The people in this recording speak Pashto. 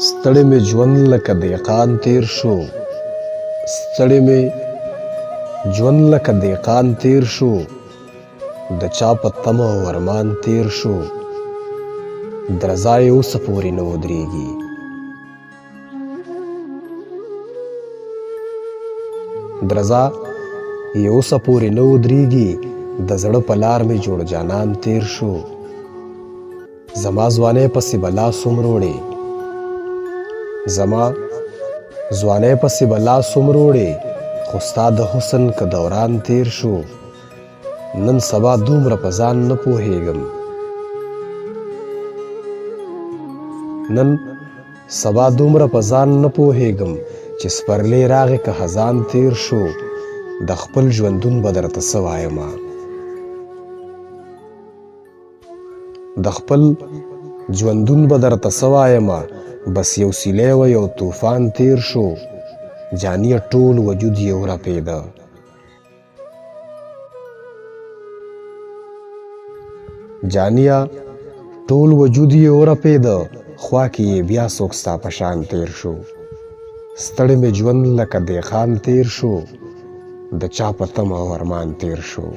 ستړی مې ژوند لکه دهقان تیر شو، ستړی مې ژوند لکه دهقان تیر شو، د چا په تمه او ارمان تیر شو، درزا یې اوسه پورې نه ودرېږي. درزا یې اوسه پورې نه ودرېږي، د زړه په لار مې جوړ جانان تیر شو. زما ځوانۍ پسې به لاس ومروړې، زما ځوانۍ پسې به لاس ومروړې، خو ستا د حسن که دوران تیر شو، نن سبا دومره په ځان نه پوهېږم، نن سبا دومره په ځان نه پوهېږم چې سپرلی راغی که خزان تیر شو، د خپل ژوندون به درته څه وایمه، د خپل ژوندون به درته څه وایمه، بس یو سیلی و یو طوفان تیر شو، جانیه ټول وجود یې ورپېده. جانیه ټول وجود یې ورپېده، خوا کې یې بیا څوک ستا په شان تیر شو. ستړی مې ژوند لکه دهقان تیر شو، د چا په تمه او ارمان تیر شو.